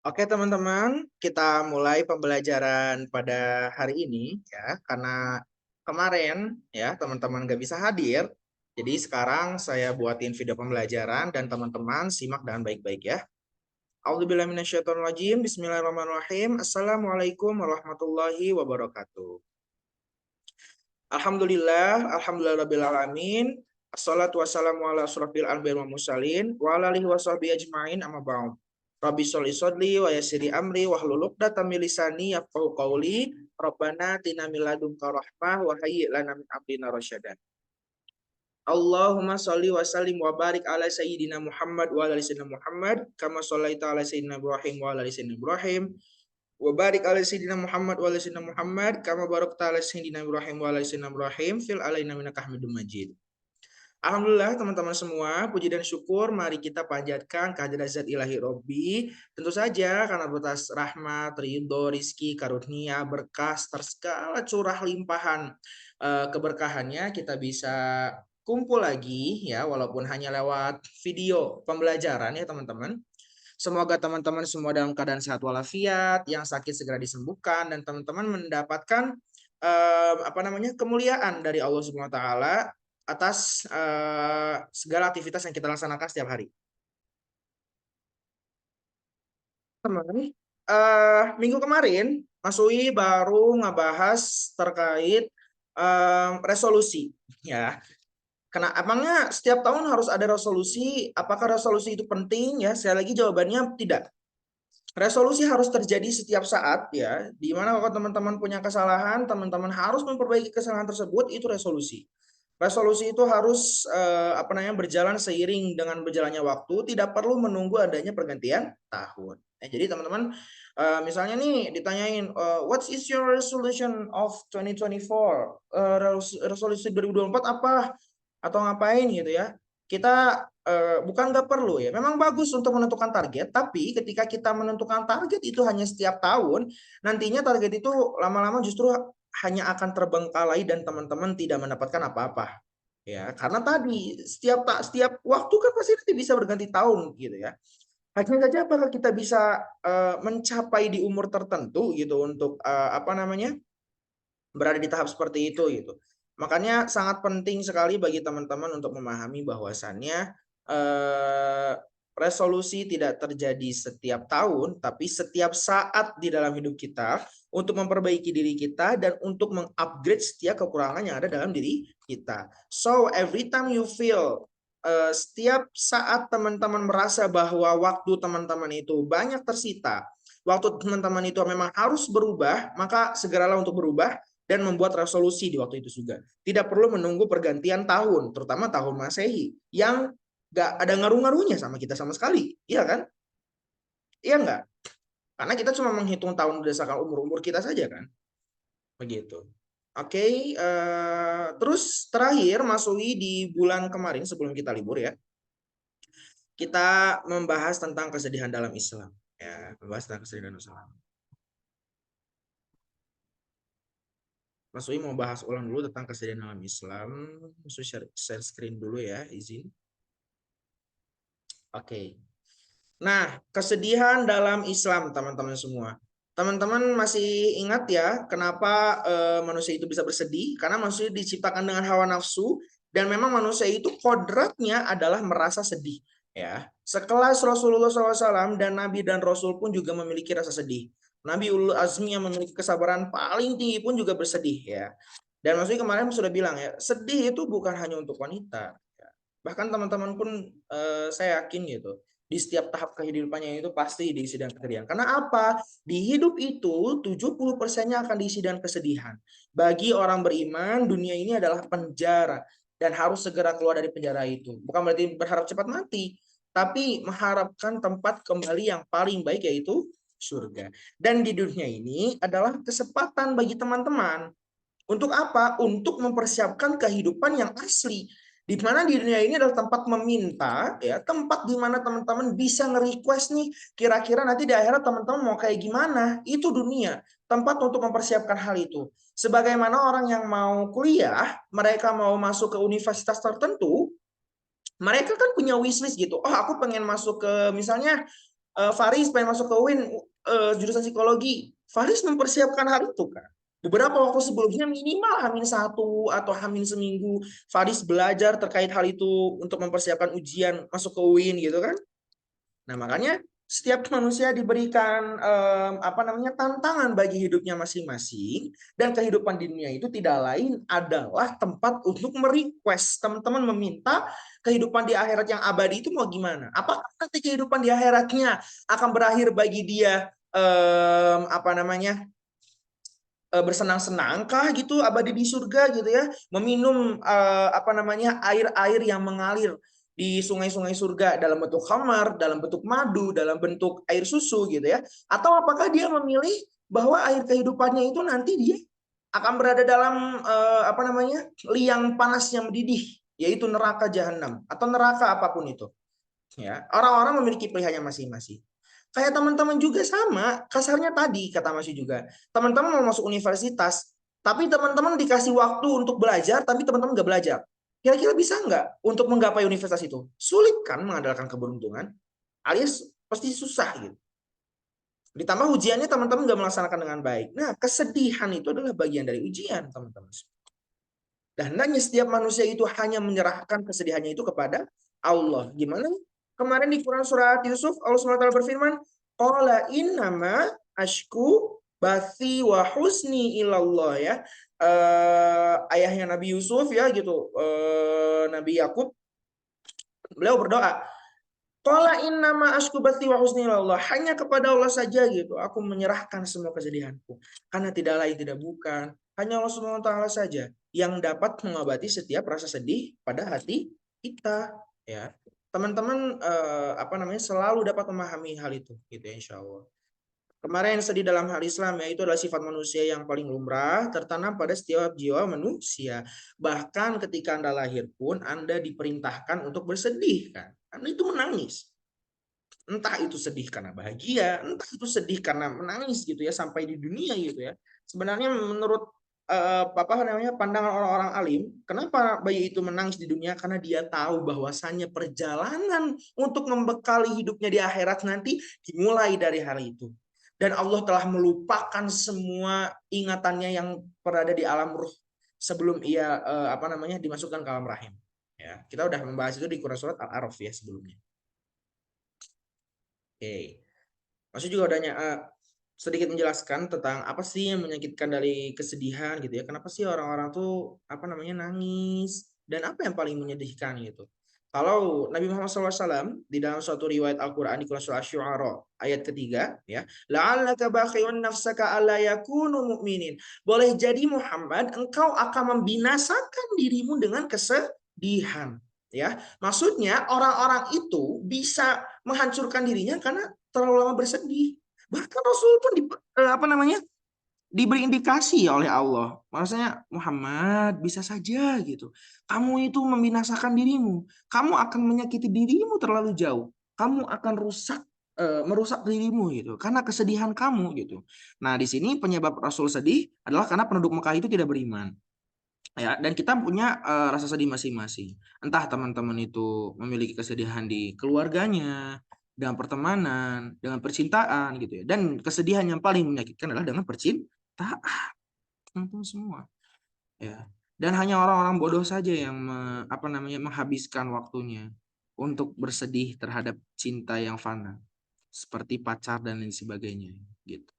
Oke teman-teman, kita mulai pembelajaran pada hari ini ya, karena kemarin ya teman-teman nggak bisa hadir, jadi sekarang saya buatin video pembelajaran dan teman-teman simak dengan baik-baik ya. A'udzubillahiminasyaitonirrajim, Bismillahirrahmanirrahim, Assalamualaikum warahmatullahi wabarakatuh. Alhamdulillahirrahmanirrahim. Assalatu wassalamu ala asrofil anbiya'i wal mursalin wa ala alihi washabihi ajma'in amma ba'd. Rabbi sholli shodli wa yassiri amri wahlul 'uqdatam min lisani yafqahu qawli. Rabbana atina min ladunka rahmah wa hayyi' lana min amrina rasyada. Allahumma sholli wa sallim wa barik ala sayyidina Muhammad wa ala ali sayyidina Muhammad kama shallaita ala sayyidina Ibrahim wa ala ali sayyidina Ibrahim wa barik ala sayyidina Muhammad wa ala sayyidina Muhammad kama barakta ala sayyidina Ibrahim wa ala sayyidina Ibrahim fil alaina innaka Hamidum Majid. Alhamdulillah teman-teman semua, puji dan syukur mari kita panjatkan kehadirat zat ilahi Robbi. Tentu saja karena bertas rahmat, ridho, rizki, karunia, berkah, segala curah limpahan keberkahannya kita bisa kumpul lagi ya, walaupun hanya lewat video pembelajaran ya teman-teman. Semoga teman-teman semua dalam keadaan sehat walafiat, yang sakit segera disembuhkan, dan teman-teman mendapatkan kemuliaan dari Allah Subhanahu Wa Taala atas segala aktivitas yang kita laksanakan setiap hari. Teman, minggu kemarin Mas Uwi baru ngebahas terkait resolusi, ya. Emangnya setiap tahun harus ada resolusi? Apakah resolusi itu penting? Ya, sekali lagi jawabannya tidak. Resolusi harus terjadi setiap saat ya, di mana kalau teman-teman punya kesalahan, teman-teman harus memperbaiki kesalahan tersebut, itu resolusi. Resolusi itu harus berjalan seiring dengan berjalannya waktu, tidak perlu menunggu adanya pergantian tahun. Jadi teman-teman misalnya nih ditanyain what is your resolution of 2024? Resolusi 2024 apa atau ngapain gitu ya. Kita bukan nggak perlu ya. Memang bagus untuk menentukan target, tapi ketika kita menentukan target itu hanya setiap tahun, nantinya target itu lama-lama justru hanya akan terbengkalai dan teman-teman tidak mendapatkan apa-apa. Ya, karena tadi setiap waktu kan pasti nanti bisa berganti tahun gitu ya. Hanya saja apakah kita bisa mencapai di umur tertentu gitu untuk berada di tahap seperti itu gitu. Makanya sangat penting sekali bagi teman-teman untuk memahami bahwasannya resolusi tidak terjadi setiap tahun, tapi setiap saat di dalam hidup kita untuk memperbaiki diri kita dan untuk mengupgrade setiap kekurangan yang ada dalam diri kita. So every time you feel setiap saat teman-teman merasa bahwa waktu teman-teman itu banyak tersita, waktu teman-teman itu memang harus berubah, maka segeralah untuk berubah dan membuat resolusi di waktu itu juga. Tidak perlu menunggu pergantian tahun, terutama tahun Masehi, yang nggak ada ngaruh-ngaruhnya sama kita sama sekali, iya kan? Iya nggak? Karena kita cuma menghitung tahun berdasarkan umur-umur kita saja kan? Begitu. Oke, terus terakhir Mas Uwi di bulan kemarin sebelum kita libur ya, kita membahas tentang kesedihan dalam Islam. Ya, membahas tentang kesedihan dalam Islam. Mas Uwi mau bahas ulang dulu tentang kesedihan dalam Islam. Mas Uwi share screen dulu ya, izin. Oke. Nah, kesedihan dalam Islam, teman-teman semua. Teman-teman masih ingat ya, kenapa manusia itu bisa bersedih? Karena manusia diciptakan dengan hawa nafsu, dan memang manusia itu kodratnya adalah merasa sedih. Ya, sekelas Rasulullah SAW dan Nabi dan Rasul pun juga memiliki rasa sedih. Nabi Ulul Azmi yang memiliki kesabaran paling tinggi pun juga bersedih ya. Dan maksudnya kemarin sudah bilang ya, sedih itu bukan hanya untuk wanita. Ya. Bahkan teman-teman pun saya yakin gitu di setiap tahap kehidupannya itu pasti diisi dengan kesedihan. Karena apa? Di hidup itu 70%-nya akan diisi dengan kesedihan. Bagi orang beriman, dunia ini adalah penjara dan harus segera keluar dari penjara itu. Bukan berarti berharap cepat mati, tapi mengharapkan tempat kembali yang paling baik yaitu surga. Dan di dunia ini adalah kesempatan bagi teman-teman untuk apa? Untuk mempersiapkan kehidupan yang asli. Di mana di dunia ini adalah tempat meminta, ya, tempat di mana teman-teman bisa nge-request nih, kira-kira nanti di akhirat teman-teman mau kayak gimana? Itu dunia, tempat untuk mempersiapkan hal itu. Sebagaimana orang yang mau kuliah, mereka mau masuk ke universitas tertentu, mereka kan punya wishlist gitu. Oh, aku pengen masuk ke misalnya Faris pengen masuk ke UIN jurusan psikologi. Faris mempersiapkan hal itu kan. Beberapa waktu sebelumnya minimal H-1 atau H-seminggu Faris belajar terkait hal itu untuk mempersiapkan ujian masuk ke UIN gitu kan. Nah, makanya setiap manusia diberikan tantangan bagi hidupnya masing-masing, dan kehidupan di dunia itu tidak lain adalah tempat untuk merequest. Teman-teman meminta kehidupan di akhirat yang abadi itu mau gimana? Apakah nanti kehidupan di akhiratnya akan berakhir bagi dia bersenang-senangkah gitu abadi di surga gitu ya, meminum air-air yang mengalir di sungai-sungai surga dalam bentuk khamar, dalam bentuk madu, dalam bentuk air susu gitu ya, atau apakah dia memilih bahwa air kehidupannya itu nanti dia akan berada dalam liang panas yang mendidih, yaitu neraka jahanam atau neraka apapun itu ya. Orang-orang memiliki pilihannya masing-masing. Kayak teman-teman juga sama, kasarnya tadi kata Masih juga. Teman-teman mau masuk universitas, tapi teman-teman dikasih waktu untuk belajar, tapi teman-teman nggak belajar. Kira-kira bisa nggak untuk menggapai universitas itu? Sulit kan mengandalkan keberuntungan, alias pasti susah gitu. Ditambah ujiannya teman-teman nggak melaksanakan dengan baik. Nah, kesedihan itu adalah bagian dari ujian, teman-teman. Dan hendaknya setiap manusia itu hanya menyerahkan kesedihannya itu kepada Allah. Gimana? Kemarin di Quran surat Yusuf, Allah SWT berfirman, qala innama ashku bathi wa husni ilallah ya. Ayahnya Nabi Yusuf ya gitu. Nabi Yakub, beliau berdoa, qala innama ashku bathi wa husni ilallah. Hanya kepada Allah saja gitu. Aku menyerahkan semua kesedihanku. Karena tidak lain tidak bukan. Hanya Allah SWT saja yang dapat mengobati setiap rasa sedih pada hati kita ya. Teman-teman selalu dapat memahami hal itu gitu ya, insya Allah. Kemarin sedih dalam hal Islam ya, itu adalah sifat manusia yang paling lumrah tertanam pada setiap jiwa manusia. Bahkan ketika Anda lahir pun Anda diperintahkan untuk bersedih kan. Anda itu menangis. Entah itu sedih karena bahagia, entah itu sedih karena menangis gitu ya sampai di dunia gitu ya. Sebenarnya menurut pandangan orang-orang alim, kenapa bayi itu menangis di dunia? Karena dia tahu bahwasannya perjalanan untuk membekali hidupnya di akhirat nanti dimulai dari hal itu. Dan Allah telah melupakan semua ingatannya yang berada di alam ruh sebelum ia dimasukkan ke alam rahim. Ya, kita udah membahas itu di Quran surat Al-A'raf ya sebelumnya. Oke. Maksud juga udah sedikit menjelaskan tentang apa sih yang menyakitkan dari kesedihan gitu ya. Kenapa sih orang-orang tuh nangis, dan apa yang paling menyedihkan gitu. Kalau Nabi Muhammad SAW di dalam suatu riwayat Al-Quran di surah Asy-Syu'ara ayat ketiga ya, la'allaka bakhi'un nafsaka alla yakunu mu'minin. Boleh jadi Muhammad engkau akan membinasakan dirimu dengan kesedihan ya. Maksudnya orang-orang itu bisa menghancurkan dirinya karena terlalu lama bersedih. Bahkan Rasul pun diberi indikasi oleh Allah. Maksudnya Muhammad bisa saja gitu. Kamu itu membinasakan dirimu. Kamu akan menyakiti dirimu terlalu jauh. Kamu akan merusak dirimu gitu karena kesedihan kamu gitu. Nah, di sini penyebab Rasul sedih adalah karena penduduk Mekah itu tidak beriman. Ya, dan kita punya rasa sedih masing-masing. Entah teman-teman itu memiliki kesedihan di keluarganya, dengan pertemanan, dengan percintaan gitu ya. Dan kesedihan yang paling menyakitkan adalah dengan percintaan, teman-teman semua. Ya. Dan hanya orang-orang bodoh saja yang menghabiskan waktunya untuk bersedih terhadap cinta yang fana, seperti pacar dan lain sebagainya gitu.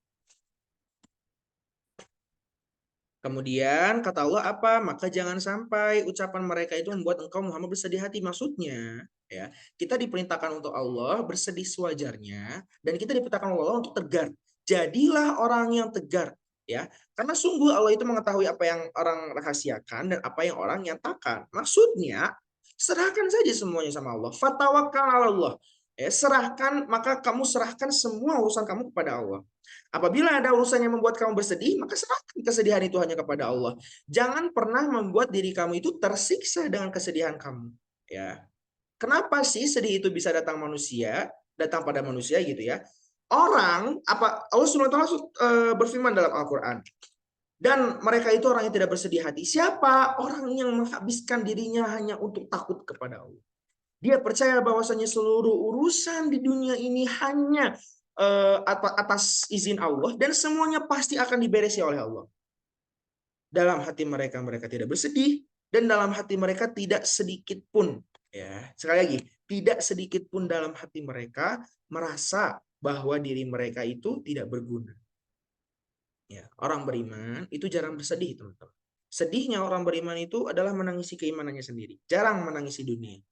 Kemudian kata Allah apa? Maka jangan sampai ucapan mereka itu membuat engkau Muhammad bersedih hati. Maksudnya ya, kita diperintahkan untuk Allah bersedih sewajarnya, dan kita diperintahkan Allah untuk tegar. Jadilah orang yang tegar ya. Karena sungguh Allah itu mengetahui apa yang orang rahasiakan dan apa yang orang nyatakan. Maksudnya serahkan saja semuanya sama Allah. Fatawakkal 'ala Allah. Ya, maka kamu serahkan semua urusan kamu kepada Allah. Apabila ada urusan yang membuat kamu bersedih, maka serahkan kesedihan itu hanya kepada Allah. Jangan pernah membuat diri kamu itu tersiksa dengan kesedihan kamu. Ya, kenapa sih sedih itu bisa datang pada manusia gitu ya? Allah SWT berfirman dalam Al-Quran. Dan mereka itu orang yang tidak bersedih hati. Siapa? Orang yang menghabiskan dirinya hanya untuk takut kepada Allah. Dia percaya bahwasanya seluruh urusan di dunia ini hanya atas izin Allah dan semuanya pasti akan diberesi oleh Allah. Dalam hati mereka, mereka tidak bersedih, dan dalam hati mereka tidak sedikit pun, ya, sekali lagi, tidak sedikit pun dalam hati mereka merasa bahwa diri mereka itu tidak berguna. Ya, orang beriman itu jarang bersedih, teman-teman. Sedihnya orang beriman itu adalah menangisi keimanannya sendiri, jarang menangisi dunia.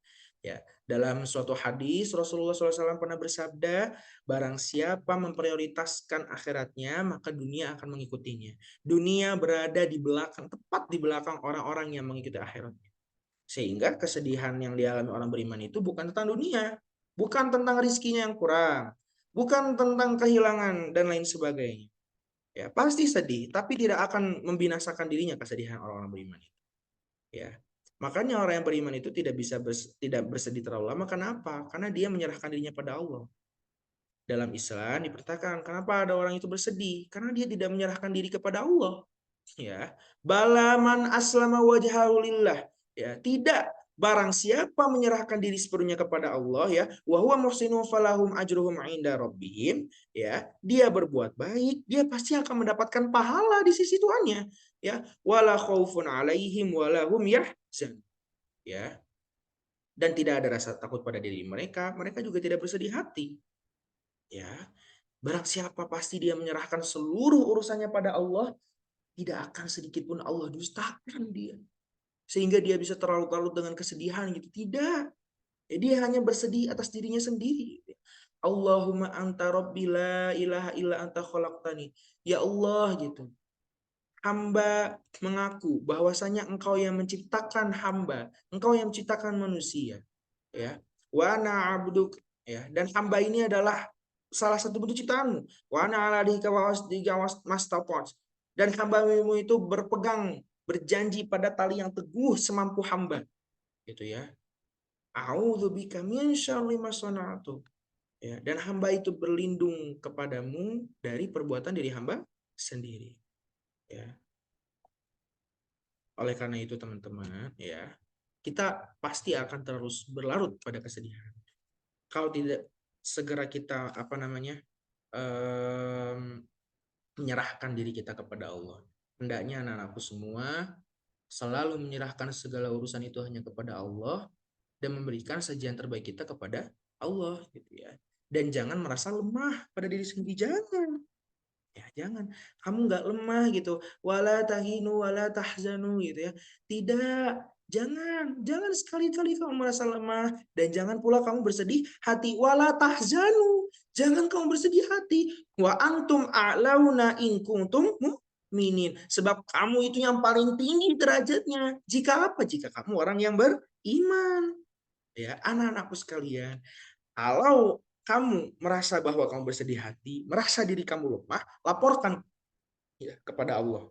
Ya, dalam suatu hadis Rasulullah SAW pernah bersabda, barang siapa memprioritaskan akhiratnya, maka dunia akan mengikutinya. Dunia berada di belakang, tepat di belakang orang-orang yang mengikuti akhiratnya. Sehingga kesedihan yang dialami orang beriman itu bukan tentang dunia, bukan tentang rizkinya yang kurang, bukan tentang kehilangan dan lain sebagainya. Ya, pasti sedih, tapi tidak akan membinasakan dirinya kesedihan orang-orang beriman itu. Ya. Makanya orang yang beriman itu tidak bersedih terlalu lama. Kenapa? Karena dia menyerahkan dirinya pada Allah. Dalam Islam diperkatakan, kenapa ada orang itu bersedih? Karena dia tidak menyerahkan diri kepada Allah. Ya, balaman aslama wajhahu lillah. Ya, tidak, barang siapa menyerahkan diri sepenuhnya kepada Allah, ya, wa huwa muhsinu falahum ajruhum inda rabbihim, ya, dia berbuat baik, dia pasti akan mendapatkan pahala di sisi Tuhannya, ya, wala khaufun alaihim wala hum yahzan, ya, dan tidak ada rasa takut pada diri mereka, mereka juga tidak bersedih hati, ya. Barang siapa pasti dia menyerahkan seluruh urusannya pada Allah, tidak akan sedikit pun Allah dustakan dia. Sehingga dia bisa terlalu-larut dengan kesedihan gitu. Tidak. Ya, dia hanya bersedih atas dirinya sendiri. Allahumma anta rabbi la ilaha illa anta khalaqtani. Ya Allah gitu. Hamba mengaku bahwasanya engkau yang menciptakan hamba. Engkau yang menciptakan manusia. Ya. Wa ana abduk. Ya. Dan hamba ini adalah salah satu bentuk ciptaanmu. Wa ana ala dika wa mastata'tu. Dan hamba-Mu itu berpegang, berjanji pada tali yang teguh semampu hamba. Gitu ya. A'udzubika min syarri ma sana'tu. Ya, dan hamba itu berlindung kepadamu dari perbuatan diri hamba sendiri. Ya. Oleh karena itu teman-teman, ya, kita pasti akan terus berlarut pada kesedihan. Kalau tidak segera kita menyerahkan diri kita kepada Allah. Hendaknya anak-anakku semua selalu menyerahkan segala urusan itu hanya kepada Allah dan memberikan sajian terbaik kita kepada Allah gitu ya. Dan jangan merasa lemah pada diri sendiri, jangan. Ya, jangan. Kamu nggak lemah gitu. Wala tahinu wala tahzanu gitu ya. Tidak. Jangan sekali-kali kamu merasa lemah dan jangan pula kamu bersedih hati. Wala tahzanu. Jangan kamu bersedih hati. Wa antum a'launa in kuntum mu'minin. Sebab kamu itu yang paling tinggi derajatnya. Jika apa? Jika kamu orang yang beriman. Ya, anak-anakku sekalian, kalau kamu merasa bahwa kamu bersedih hati, merasa diri kamu lemah, laporkan ya kepada Allah.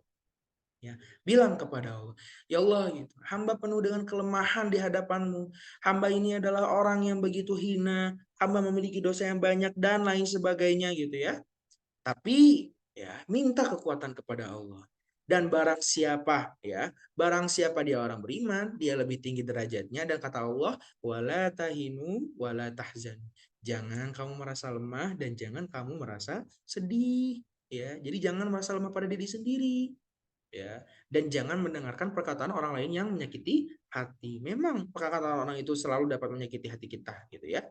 Ya, bilang kepada Allah, ya Allah, gitu, hamba penuh dengan kelemahan di hadapan-Mu. Hamba ini adalah orang yang begitu hina, hamba memiliki dosa yang banyak dan lain sebagainya gitu ya. Tapi ya minta kekuatan kepada Allah. Dan barang siapa dia orang beriman, dia lebih tinggi derajatnya dan kata Allah, wala tahinu wala tahzan. Jangan kamu merasa lemah dan jangan kamu merasa sedih, ya. Jadi jangan merasa lemah pada diri sendiri, ya. Dan jangan mendengarkan perkataan orang lain yang menyakiti hati. Memang perkataan orang itu selalu dapat menyakiti hati kita, gitu ya.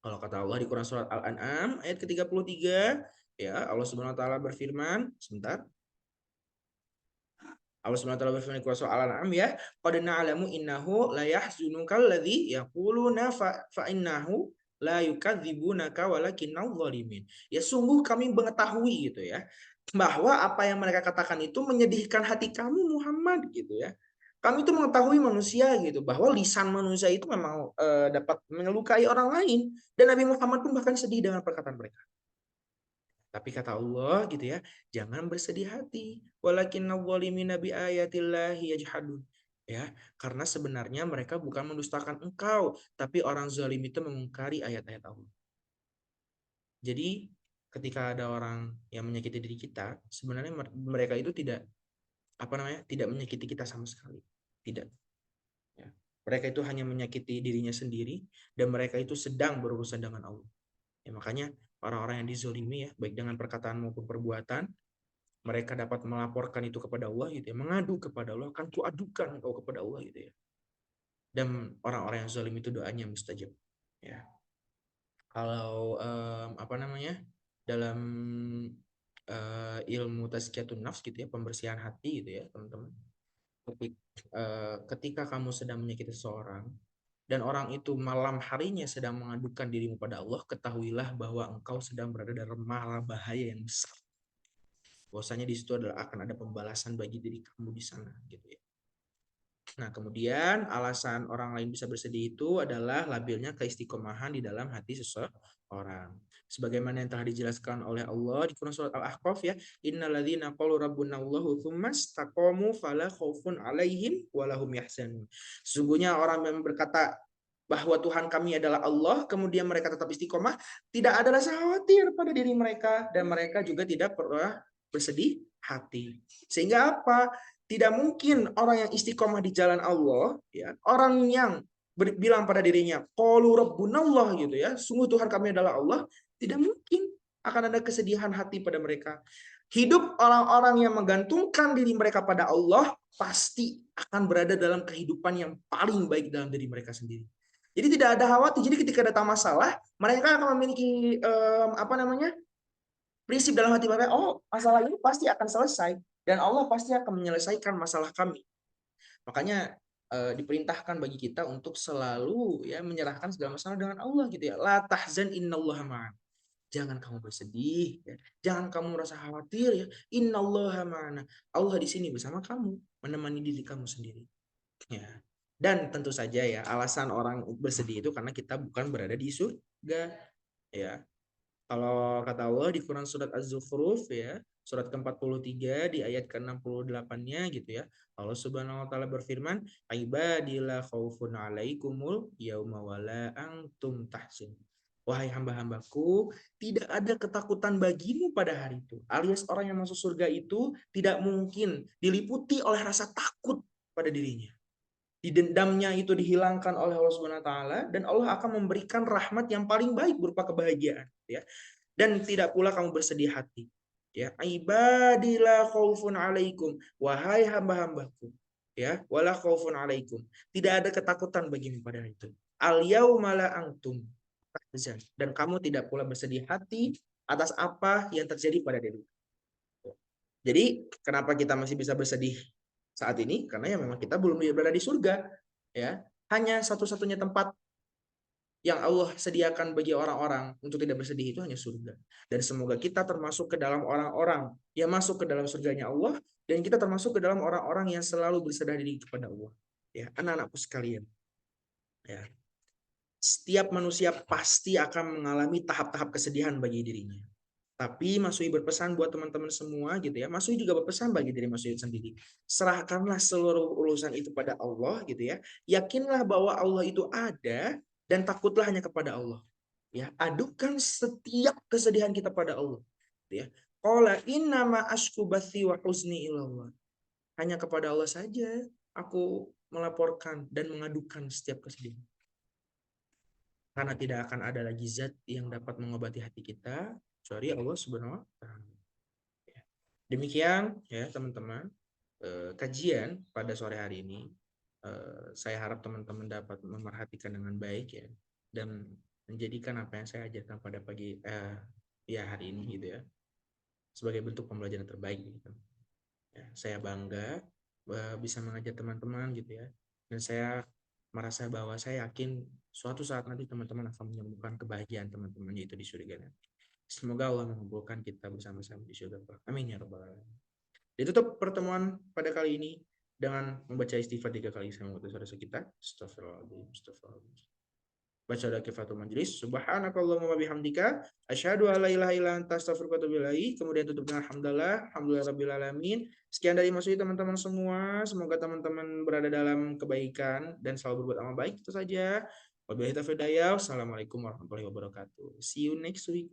Kalau kata Allah di Quran surat Al-An'am ayat ke-33, ya, Allah Subhanahu wa taala berfirman, sebentar. Allah Subhanahu wa taala berfirman di Quran surat Al-An'am, ya, qad na'lamu innahu la yahzunukal ladzi yaquluna fa innahu la yukadzibunaka walakinnal zalimin. Ya, sungguh kami mengetahui gitu ya, bahwa apa yang mereka katakan itu menyedihkan hati kamu Muhammad gitu ya. Kami itu mengetahui manusia gitu, bahwa lisan manusia itu memang dapat melukai orang lain, dan Nabi Muhammad pun bahkan sedih dengan perkataan mereka. Tapi kata Allah gitu ya, jangan bersedih hati. Walakinnadz zalimina biayatillahi yajhadun. Ya, karena sebenarnya mereka bukan mendustakan engkau, tapi orang zalim itu mengingkari ayat-ayat Allah. Jadi ketika ada orang yang menyakiti diri kita, sebenarnya mereka itu tidak menyakiti kita sama sekali. Tidak. Ya. Mereka itu hanya menyakiti dirinya sendiri dan mereka itu sedang berurusan dengan Allah. Ya, makanya orang-orang yang dizolimi ya, baik dengan perkataan maupun perbuatan, mereka dapat melaporkan itu kepada Allah gitu ya, mengadu kepada Allah, akan kuadukan engkau kepada Allah gitu ya. Dan orang-orang yang zalim itu doanya mustajab. Ya. Kalau apa namanya? Dalam ilmu tazkiyatun nafs gitu ya, pembersihan hati gitu ya, teman-teman. Ketika kamu sedang menyakiti seseorang dan orang itu malam harinya sedang mengadukan dirimu pada Allah, ketahuilah bahwa engkau sedang berada dalam mara bahaya yang besar. Bahwasanya di situ adalah akan ada pembalasan bagi diri kamu di sana gitu ya. Nah, kemudian alasan orang lain bisa bersedih itu adalah labilnya keistiqomahan di dalam hati seseorang. Sebagaimana yang telah dijelaskan oleh Allah di Quran surat Al-Ahqaf ya, innalladzina qalu rabbunallahu tsumma istaqamu fala khaufun 'alaihim wa lahum yahzanun. Sesungguhnya orang yang berkata bahwa Tuhan kami adalah Allah, kemudian mereka tetap istiqomah, tidak ada rasa khawatir pada diri mereka dan mereka juga tidak pernah bersedih hati. Sehingga apa? Tidak mungkin orang yang istiqomah di jalan Allah, ya, orang yang bilang pada dirinya, qalu rabbunallah gitu ya, sungguh Tuhan kami adalah Allah, tidak mungkin akan ada kesedihan hati pada mereka. Hidup orang-orang yang menggantungkan diri mereka pada Allah pasti akan berada dalam kehidupan yang paling baik dalam diri mereka sendiri. Jadi tidak ada khawatir. Jadi ketika datang masalah, mereka akan memiliki apa namanya? Prinsip dalam hati mereka, oh masalah ini pasti akan selesai dan Allah pasti akan menyelesaikan masalah kami. Makanya diperintahkan bagi kita untuk selalu ya menyerahkan segala masalah dengan Allah gitu ya. La tahzan innallaha ma'ana. Jangan kamu bersedih, ya. Jangan kamu merasa khawatir ya. Innallaha ma'ana. Allah di sini bersama kamu, menemani diri kamu sendiri. Ya. Dan tentu saja ya, alasan orang bersedih itu karena kita bukan berada di surga. Ya, kalau kata Allah di Quran surat Az-Zukhruf ya, surat ke-43 di ayat ke-68-nya gitu ya. Allah Subhanahu wa taala berfirman, "Ibadillah khaufun 'alaikumul yauma wala antum tahzan." Wahai hamba-hambaku, tidak ada ketakutan bagimu pada hari itu. Alias orang yang masuk surga itu tidak mungkin diliputi oleh rasa takut pada dirinya. Dendamnya itu dihilangkan oleh Allah Subhanahu wa taala dan Allah akan memberikan rahmat yang paling baik berupa kebahagiaan ya. Dan tidak pula kamu bersedih hati. Ya, ibadillah khaufun alaikum, wahai hamba-hambaku. Ya, wala khaufun alaikum. Tidak ada ketakutan bagimu pada hari itu. Al yauma la antum tahzan. Dan kamu tidak pula bersedih hati atas apa yang terjadi pada diri. Jadi, kenapa kita masih bisa bersedih saat ini? Karena ya memang kita belum berada di surga. Ya, hanya satu-satunya tempat yang Allah sediakan bagi orang-orang untuk tidak bersedih itu hanya surga. Dan semoga kita termasuk ke dalam orang-orang yang masuk ke dalam surganya Allah dan kita termasuk ke dalam orang-orang yang selalu berserah diri kepada Allah. Ya, anak-anakku sekalian. Ya. Setiap manusia pasti akan mengalami tahap-tahap kesedihan bagi dirinya. Tapi Mas Wi berpesan buat teman-teman semua gitu ya. Mas Wi juga berpesan bagi diri Mas Wi sendiri. Serahkanlah seluruh urusan itu pada Allah gitu ya. Yakinlah bahwa Allah itu ada dan takutlah hanya kepada Allah. Ya, adukan setiap kesedihan kita pada Allah. Gitu ya. Qala innama ashku bathi wa huzni ilallah. Hanya kepada Allah saja aku melaporkan dan mengadukan setiap kesedihan. Karena tidak akan ada lagi zat yang dapat mengobati hati kita kecuali Allah Subhanahu wa taala. Demikian ya teman-teman kajian pada sore hari ini. Saya harap teman-teman dapat memerhatikan dengan baik ya dan menjadikan apa yang saya ajarkan pada pagi ya hari ini gitu ya sebagai bentuk pembelajaran terbaik gitu. Ya, saya bangga bisa mengajar teman-teman gitu ya dan saya merasa bahwa saya yakin suatu saat nanti teman-teman akan menemukan kebahagiaan teman-teman yaitu di surga nanti. Semoga Allah mengumpulkan kita bersama-sama di surga. Amin ya rabbal alamin. Ditutup pertemuan pada kali ini dengan membaca istighfar 3 kali sama saudara kita. Astagfirullahaladzim. Astagfirullahaladzim. Baca doa kifatul majlis. Subhanakallahumma bihamdika asyhadu an la ilaha illa anta astaghfiruka wa atubu ilaik. Kemudian tutup dengan alhamdulillah, alhamdulillahirabbil alamin. Sekian dari Mas Wi teman-teman semua. Semoga teman-teman berada dalam kebaikan dan selalu berbuat amal baik. Itu saja. Wabillahi taufiq hidayah. Assalamualaikum warahmatullahi wabarakatuh. See you next week.